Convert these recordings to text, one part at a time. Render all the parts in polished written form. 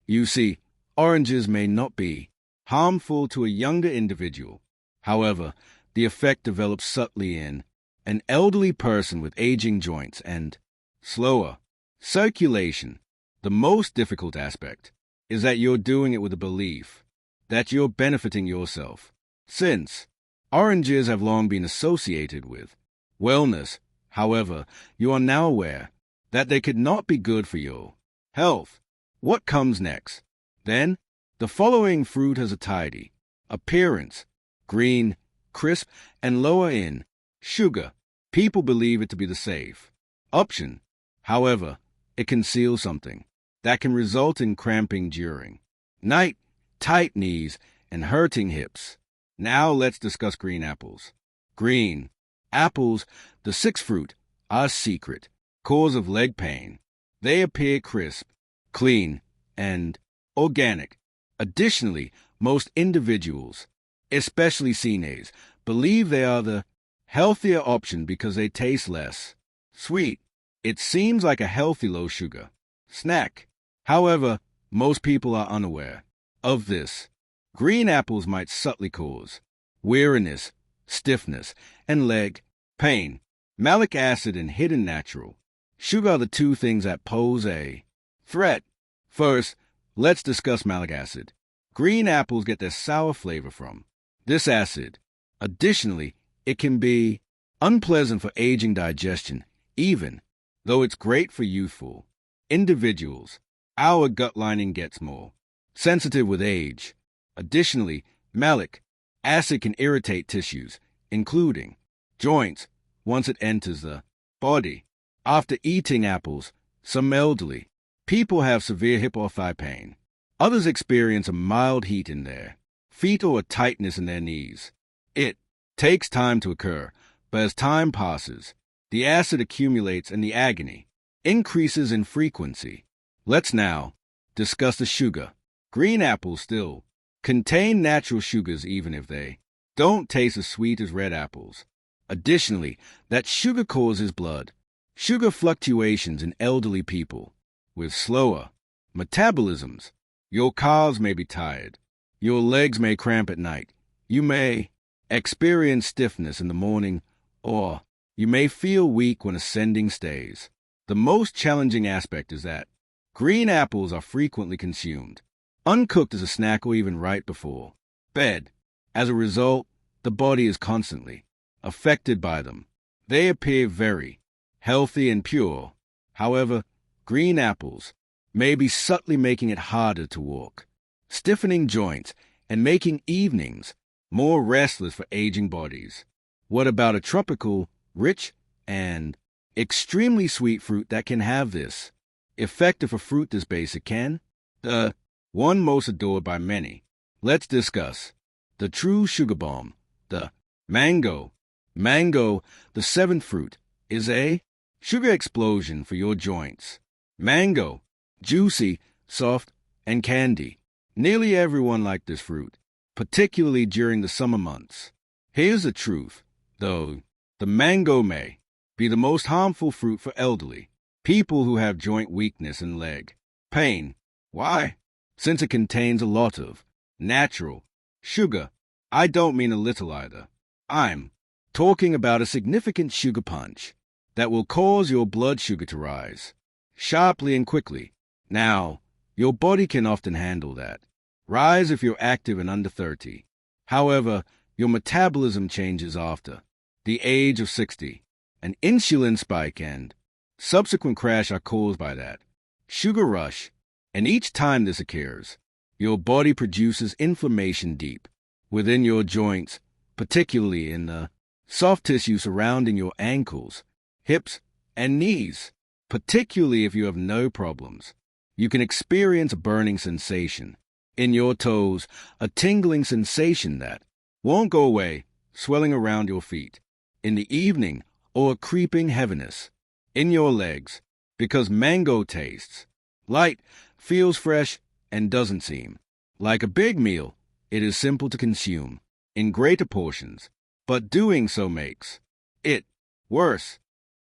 You see, oranges may not be harmful to a younger individual. However, the effect develops subtly in an elderly person with aging joints and slower circulation. The most difficult aspect is that you're doing it with a belief that you're benefiting yourself. Since oranges have long been associated with wellness, however, you are now aware that they could not be good for your health. What comes next? Then, the following fruit has a tidy appearance, green, crisp, and lower in sugar. People believe it to be the safe option. However, it conceals something that can result in cramping during night, tight knees, and hurting hips. Now let's discuss green apples. Green apples, the sixth fruit, are a secret cause of leg pain. They appear crisp, clean, and organic. Additionally, most individuals, especially seniors, believe they are the healthier option because they taste less sweet. It seems like a healthy low-sugar snack. However, most people are unaware of this. Green apples might subtly cause weariness, stiffness, and leg pain. Malic acid and hidden natural sugar are the two things that pose a threat. First, let's discuss malic acid. Green apples get their sour flavor from this acid. Additionally, it can be unpleasant for aging digestion, even though it's great for youthful individuals. Our gut lining gets more sensitive with age. Additionally, malic acid can irritate tissues, including joints, once it enters the body. After eating apples, some elderly people have severe hip or thigh pain. Others experience a mild heat in their feet or a tightness in their knees. It takes time to occur, but as time passes, the acid accumulates and the agony increases in frequency. Let's now discuss the sugar. Green apples still contain natural sugars even if they don't taste as sweet as red apples. Additionally, that sugar causes blood sugar fluctuations in elderly people with slower metabolisms. Your calves may be tired. Your legs may cramp at night. You may experience stiffness in the morning, or you may feel weak when ascending stairs. The most challenging aspect is that green apples are frequently consumed uncooked as a snack or even right before bed. As a result, the body is constantly affected by them. They appear very healthy and pure. However, green apples may be subtly making it harder to walk, stiffening joints, and making evenings more restless for aging bodies. What about a tropical, rich, and extremely sweet fruit that can have this effect if a fruit this basic can? The one most adored by many. Let's discuss the true sugar bomb, the mango. Mango, the seventh fruit, is a sugar explosion for your joints. Mango, juicy, soft, and candy. Nearly everyone likes this fruit, particularly during the summer months. Here's the truth, though. The mango may be the most harmful fruit for elderly people who have joint weakness and leg pain. Why? Since it contains a lot of natural sugar. I don't mean a little either. I'm talking about a significant sugar punch that will cause your blood sugar to rise sharply and quickly. Now, your body can often handle that rise if you're active and under 30. However, your metabolism changes after the age of 60. An insulin spike and subsequent crash are caused by that sugar rush, and each time this occurs, your body produces inflammation deep within your joints, particularly in the soft tissue surrounding your ankles, hips, and knees. Particularly if you have no problems, you can experience a burning sensation in your toes, a tingling sensation that won't go away, swelling around your feet in the evening, or a creeping heaviness in your legs because mango tastes light, feels fresh, and doesn't seem like a big meal. It is simple to consume in greater portions, but doing so makes it worse.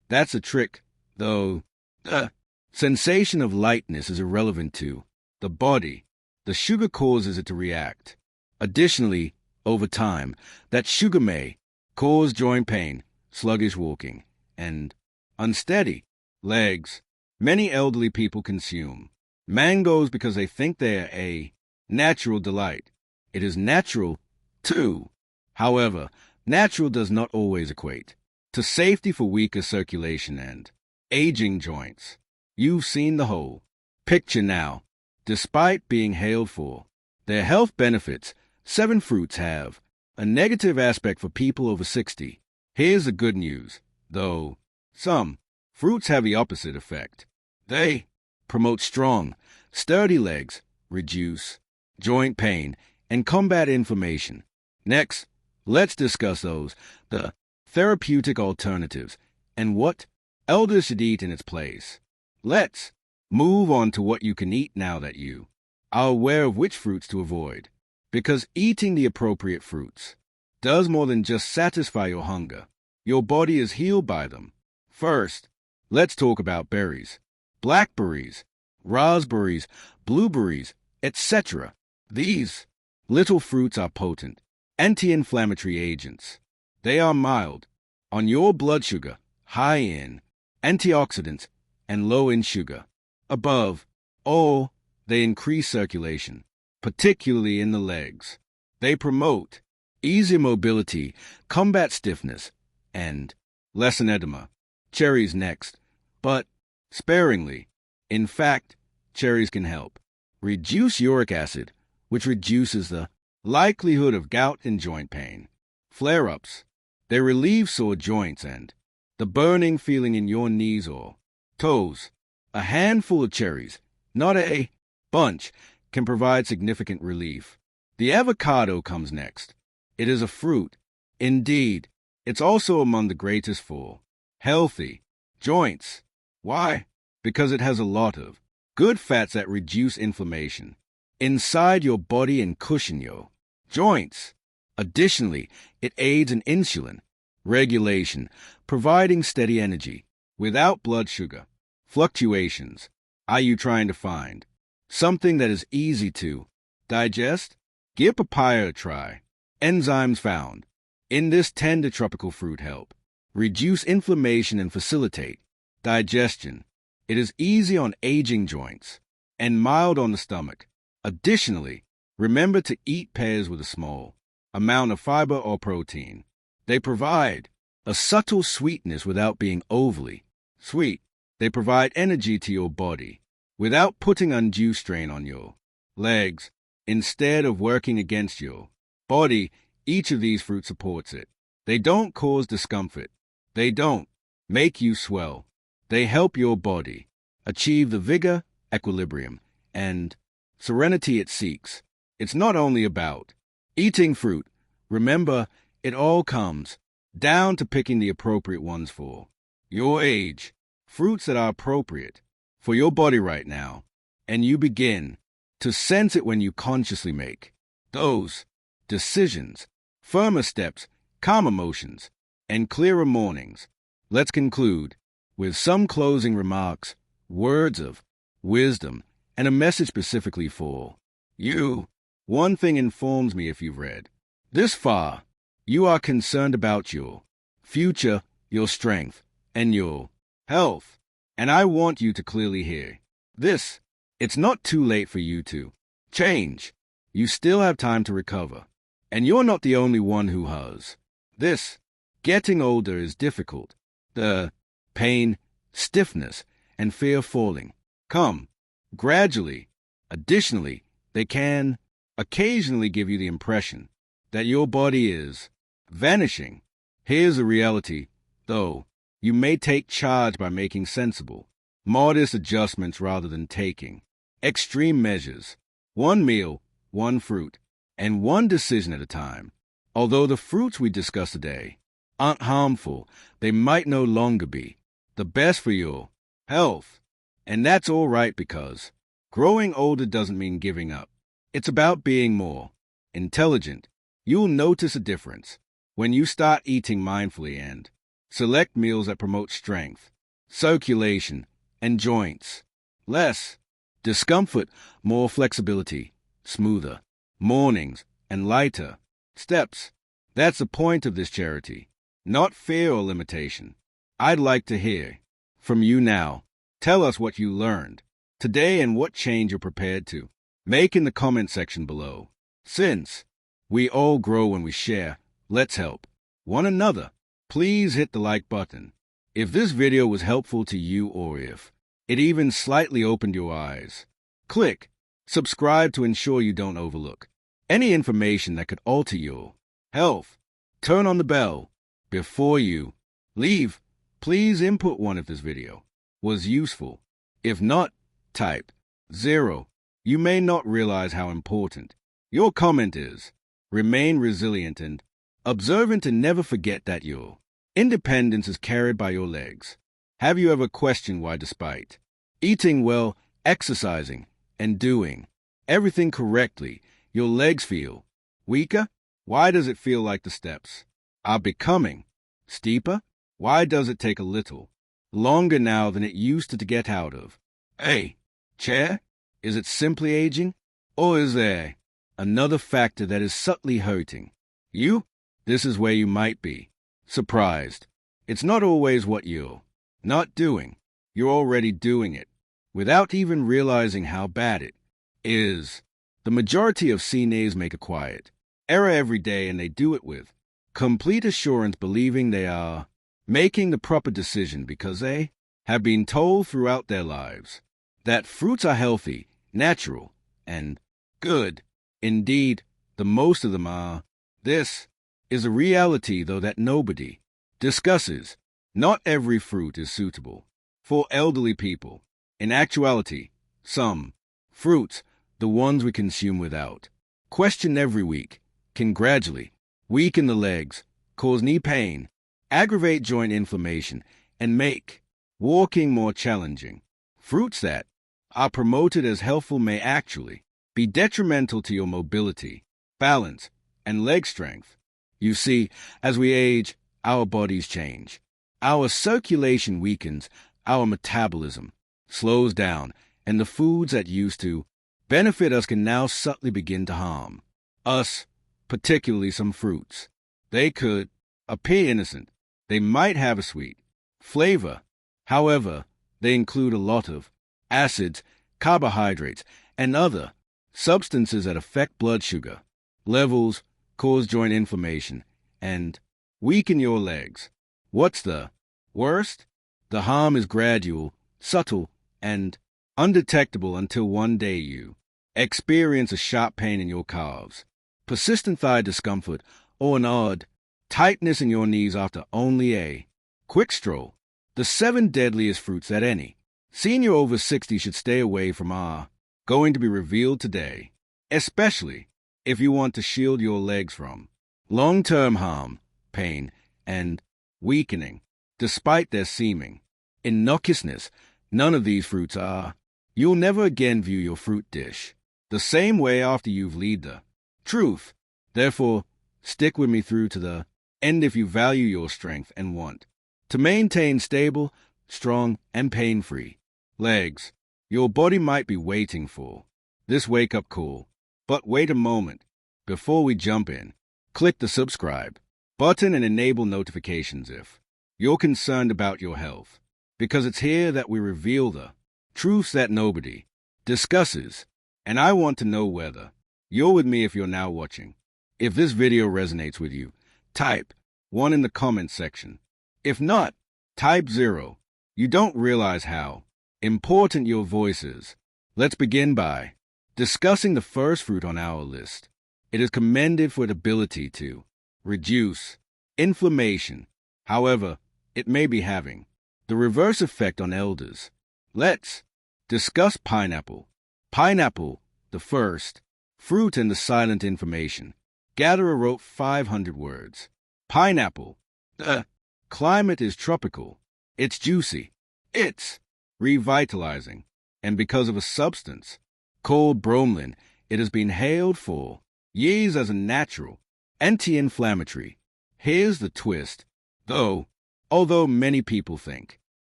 That's a trick, though. The sensation of lightness is irrelevant to the body, the sugar causes it to react. Additionally, over time, that sugar may cause joint pain, sluggish walking, and unsteady legs. Many elderly people consume mangoes because they think they are a natural delight. It is natural, too. However, natural does not always equate to safety for weaker circulation and aging joints. You've seen the whole picture now. Despite being hailed for their health benefits, 7 fruits have a negative aspect for people over 60. Here's the good news, though. Some fruits have the opposite effect. They promote strong, sturdy legs, reduce joint pain, and combat inflammation. Next, let's discuss those, the therapeutic alternatives, and what elders should eat in its place. Let's move on to what you can eat now that you are aware of which fruits to avoid, because eating the appropriate fruits does more than just satisfy your hunger. Your body is healed by them. First, let's talk about berries. Blackberries, raspberries, blueberries, etc. These little fruits are potent anti-inflammatory agents. They are mild on your blood sugar, high in antioxidants, and low in sugar. Above all, they increase circulation, particularly in the legs. They promote easy mobility, combat stiffness, and lessen edema. Cherries next, but sparingly. In fact, cherries can help reduce uric acid, which reduces the likelihood of gout and joint pain. Flare-ups. They relieve sore joints and the burning feeling in your knees or toes. A handful of cherries, not a bunch, can provide significant relief. The avocado comes next. It is a fruit. Indeed, it's also among the greatest for healthy joints. Why? Because it has a lot of good fats that reduce inflammation inside your body and cushion your joints. Additionally, it aids in insulin regulation, providing steady energy without blood sugar fluctuations. Are you trying to find something that is easy to digest? Give papaya a try. Enzymes found in this tender tropical fruit help reduce inflammation and facilitate digestion. It is easy on aging joints and mild on the stomach. Additionally, remember to eat pears with a small amount of fiber or protein. They provide a subtle sweetness without being overly sweet. They provide energy to your body without putting undue strain on your legs. Instead of working against your body, each of these fruits supports it. They don't cause discomfort. They don't make you swell. They help your body achieve the vigor, equilibrium, and serenity it seeks. It's not only about eating fruit. Remember, it all comes down to picking the appropriate ones for your age. Fruits that are appropriate for your body right now. And you begin to sense it when you consciously make those decisions. Firmer steps, calm emotions, and clearer mornings. Let's conclude with some closing remarks, words of wisdom, and a message specifically for you. One thing informs me if you've read this far, you are concerned about your future, your strength, and your health. And I want you to clearly hear this. It's not too late for you to change. You still have time to recover. And you're not the only one who has this. Getting older is difficult. The pain, stiffness, and fear of falling come gradually. Additionally, they can occasionally give you the impression that your body is vanishing. Here's the reality, though. You may take charge by making sensible, modest adjustments rather than taking extreme measures. One meal, one fruit, and one decision at a time. Although the fruits we discussed today aren't harmful, they might no longer be the best for your health. And that's all right, because growing older doesn't mean giving up. It's about being more intelligent. You'll notice a difference when you start eating mindfully and select meals that promote strength, circulation, and joints. Less Discomfort, more flexibility, smoother. Mornings, and lighter. Steps. That's the point of this charity. Not fear or limitation. I'd like to hear from you now. Tell us what you learned today and what change you're prepared to make in the comment section below. Since we all grow when we share, let's help one another. Please hit the like button if this video was helpful to you or if it even slightly opened your eyes. Click subscribe to ensure you don't overlook any information that could alter your health. Turn on the bell before you leave. Please input 1 if this video was useful. If not, type 0. You may not realize how important your comment is. Remain resilient and observant and never forget that your independence is carried by your legs. Have you ever questioned why, despite eating well, exercising, and doing everything correctly, your legs feel weaker? Why does it feel like the steps are becoming steeper? Why does it take a little longer now than it used to get out of a chair? Is it simply aging? Or is there another factor that is subtly hurting you? This is where you might be surprised. It's not always what you're not doing. You're already doing it without even realizing how bad it is. The majority of CNAs make a quiet error every day, and they do it with complete assurance, believing they are making the proper decision because they have been told throughout their lives that fruits are healthy, natural, and good. Indeed, the most of them are. This is a reality, though, that nobody discusses. Not every fruit is suitable for elderly people. In actuality, some fruits, the ones we consume without question every week, can gradually weaken the legs, cause knee pain, aggravate joint inflammation, and make walking more challenging. Fruits that are promoted as helpful may actually be detrimental to your mobility, balance, and leg strength. You see, as we age, our bodies change. Our circulation weakens, our metabolism slows down, and the foods that used to benefit us can now subtly begin to harm us, particularly some fruits. They could appear innocent. They might have a sweet flavor. However, they include a lot of acids, carbohydrates, and other substances that affect blood sugar levels, cause joint inflammation, and weaken your legs. What's the worst? The harm is gradual, subtle, and undetectable until one day you experience a sharp pain in your calves, persistent thigh discomfort, or an odd tightness in your knees after only a quick stroll. The 7 deadliest fruits that any senior over 60 should stay away from are going to be revealed today, especially if you want to shield your legs from long-term harm, pain, and weakening. Despite their seeming innocuousness, none of these fruits are. You'll never again view your fruit dish the same way after you've learned the truth. Therefore, stick with me through to the end if you value your strength and want to maintain stable, strong, and pain-free legs. Your body might be waiting for this wake-up call. But wait a moment. Before we jump in, click the subscribe button and enable notifications if you're concerned about your health, because it's here that we reveal the truths that nobody discusses. And I want to know whether you're with me if you're now watching. If this video resonates with you, type 1 in the comments section. If not, type 0. You don't realize how important your voice is. Let's begin by discussing the first fruit on our list. It is commended for its ability to reduce inflammation. However, it may be having the reverse effect on elders. Let's discuss pineapple. Pineapple, the first fruit in the silent information. Gatherer wrote 500 words. Pineapple. The climate is tropical. It's juicy. It's revitalizing. And because of a substance called bromelain, it has been hailed for years as a natural anti-inflammatory. Here's the twist, though. Although many people think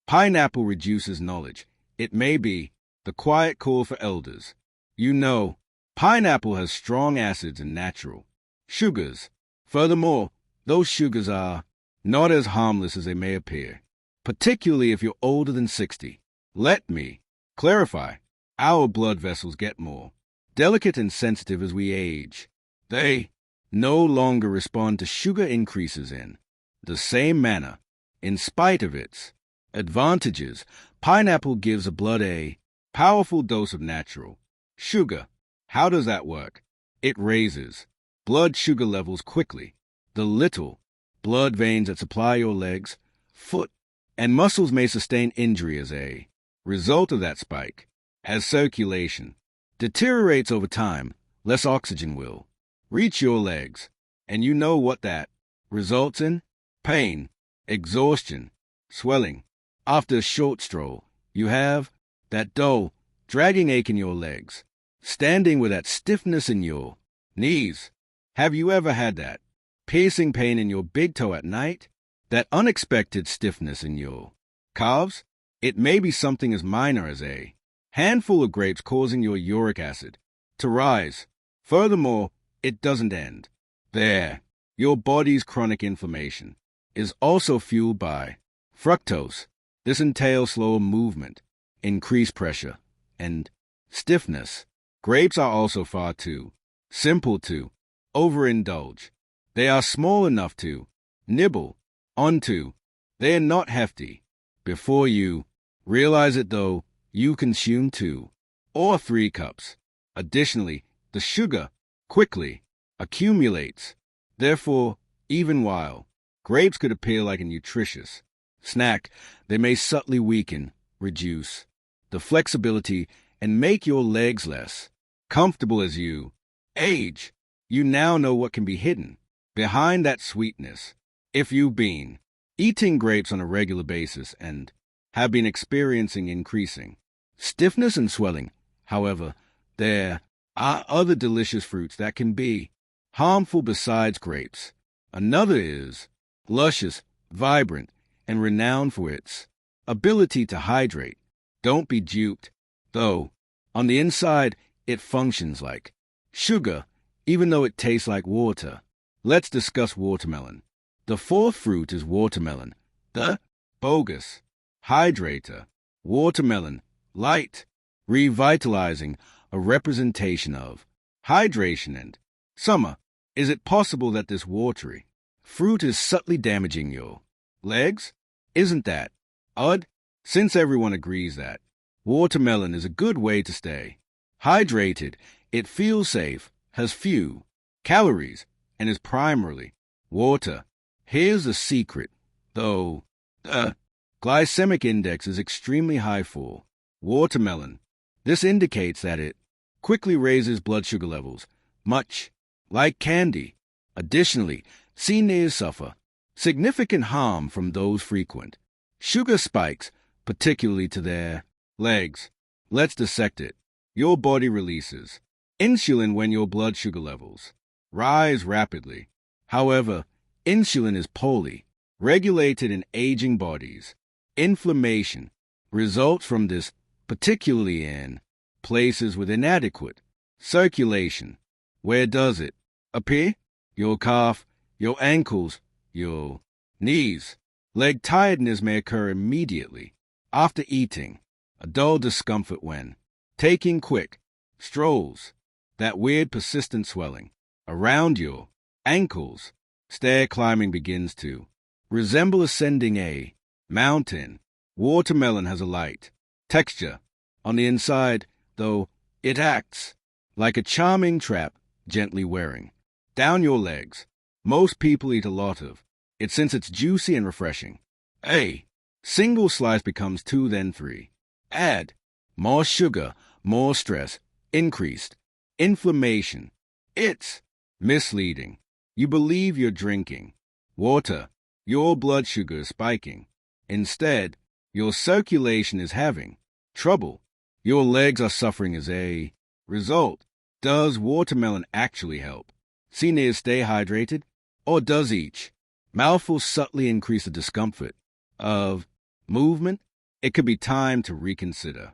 pineapple reduces knowledge, it may be the quiet call for elders. You know, pineapple has strong acids and natural sugars. Furthermore, those sugars are not as harmless as they may appear, particularly if you're older than 60. Let me clarify. Our blood vessels get more delicate and sensitive as we age. They no longer respond to sugar increases in the same manner. In spite of its advantages, pineapple gives the blood a powerful dose of natural sugar. How does that work? It raises blood sugar levels quickly. The little blood veins that supply your legs, foot, and muscles may sustain injury as a result of that spike. As circulation deteriorates over time, less oxygen will reach your legs, and you know what that results in? Pain, exhaustion, swelling. After a short stroll, you have that dull, dragging ache in your legs, standing with that stiffness in your knees. Have you ever had that piercing pain in your big toe at night? That unexpected stiffness in your calves? It may be something as minor as a handful of grapes causing your uric acid to rise. Furthermore, it doesn't end there. Your body's chronic inflammation is also fueled by fructose. This entails slower movement, increased pressure, and stiffness. Grapes are also far too simple to overindulge. They are small enough to nibble onto. They are not hefty. Before you realize it, though, you consume 2 or 3 cups. Additionally, the sugar quickly accumulates. Therefore, even while grapes could appear like a nutritious snack, they may subtly weaken, reduce the flexibility, and make your legs less comfortable as you age. You now know what can be hidden behind that sweetness. If you've been eating grapes on a regular basis and have been experiencing increasing stiffness and swelling, however, there are other delicious fruits that can be harmful besides grapes. Another is luscious, vibrant, and renowned for its ability to hydrate. Don't be duped, though. On the inside, it functions like sugar, even though it tastes like water. Let's discuss watermelon. The 4th fruit is watermelon, the bogus hydrator. Watermelon, light, revitalizing, a representation of hydration and summer. Is it possible that this watery fruit is subtly damaging your legs? Isn't that odd? Since everyone agrees that watermelon is a good way to stay hydrated, it feels safe, has few calories, and is primarily water. Here's the secret, though. The glycemic index is extremely high for watermelon. This indicates that it quickly raises blood sugar levels, much like candy. Additionally, seniors suffer significant harm from those frequent sugar spikes, particularly to their legs. Let's dissect it. Your body releases insulin when your blood sugar levels rise rapidly. However, insulin is poorly regulated in aging bodies. Inflammation results from this, particularly in places with inadequate circulation. Where does it appear? Your calf, your ankles, your knees. Leg tiredness may occur immediately after eating. A dull discomfort when taking quick strolls. That weird persistent swelling around your ankles. Stair climbing begins to resemble ascending a mountain. Watermelon has a light texture on the inside, though it acts like a charming trap gently wearing down your legs. Most people eat a lot of it since it's juicy and refreshing. A single slice becomes 2, then 3. Add more sugar, more stress, increased inflammation. It's misleading. You believe you're drinking water. Your blood sugar is spiking. Instead, your circulation is having trouble. Your legs are suffering as a result. Does watermelon actually help seniors stay hydrated? Or does each mouthful subtly increase the discomfort of movement? It could be time to reconsider.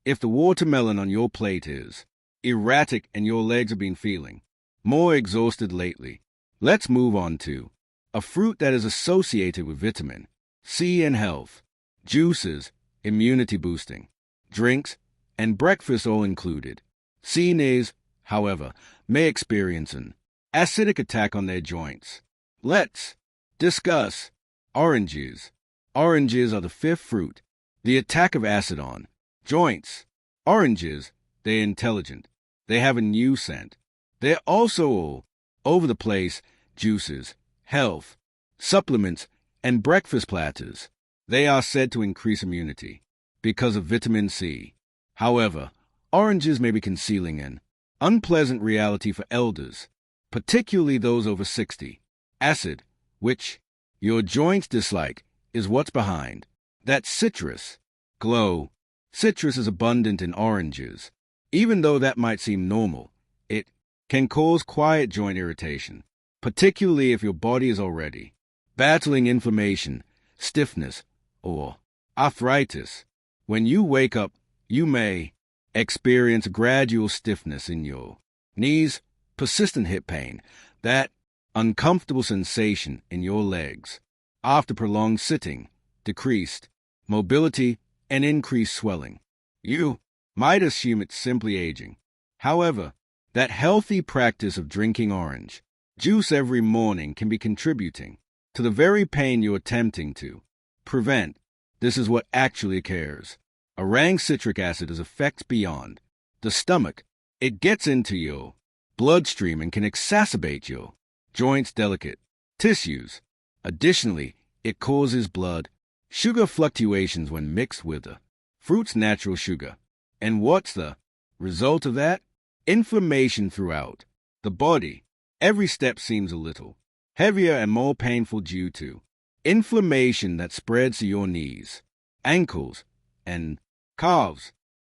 If the watermelon on your plate is erratic and your legs have been feeling more exhausted lately, let's move on to a fruit that is associated with vitamin C and health. Juices, immunity boosting, drinks, and breakfast all included. Seniors, however, may experience an acidic attack on their joints. Let's discuss oranges. Oranges are the fifth fruit. The attack of acid on joints. Oranges, they're intelligent. They have a new scent. They're also all over the place. Juices, health, supplements, and breakfast platters. They are said to increase immunity because of vitamin C. However, oranges may be concealing an unpleasant reality for elders, particularly those over 60. Acid, which your joints dislike, is what's behind that citrus glow. Citrus is abundant in oranges. Even though that might seem normal, it can cause quiet joint irritation, particularly if your body is already battling inflammation, stiffness, or arthritis. When you wake up, you may experience gradual stiffness in your knees, persistent hip pain, that uncomfortable sensation in your legs after prolonged sitting, decreased mobility, and increased swelling. You might assume it's simply aging. However, that healthy practice of drinking orange juice every morning can be contributing to the very pain you're attempting to prevent. This is what actually occurs. Orang citric acid has effects beyond the stomach. It gets into your bloodstream and can exacerbate your joints' delicate tissues. Additionally, it causes blood sugar fluctuations when mixed with the fruit's natural sugar. And what's the result of that? Inflammation throughout the body. Every step seems a little heavier and more painful due to inflammation that spreads to your knees, ankles, and calves.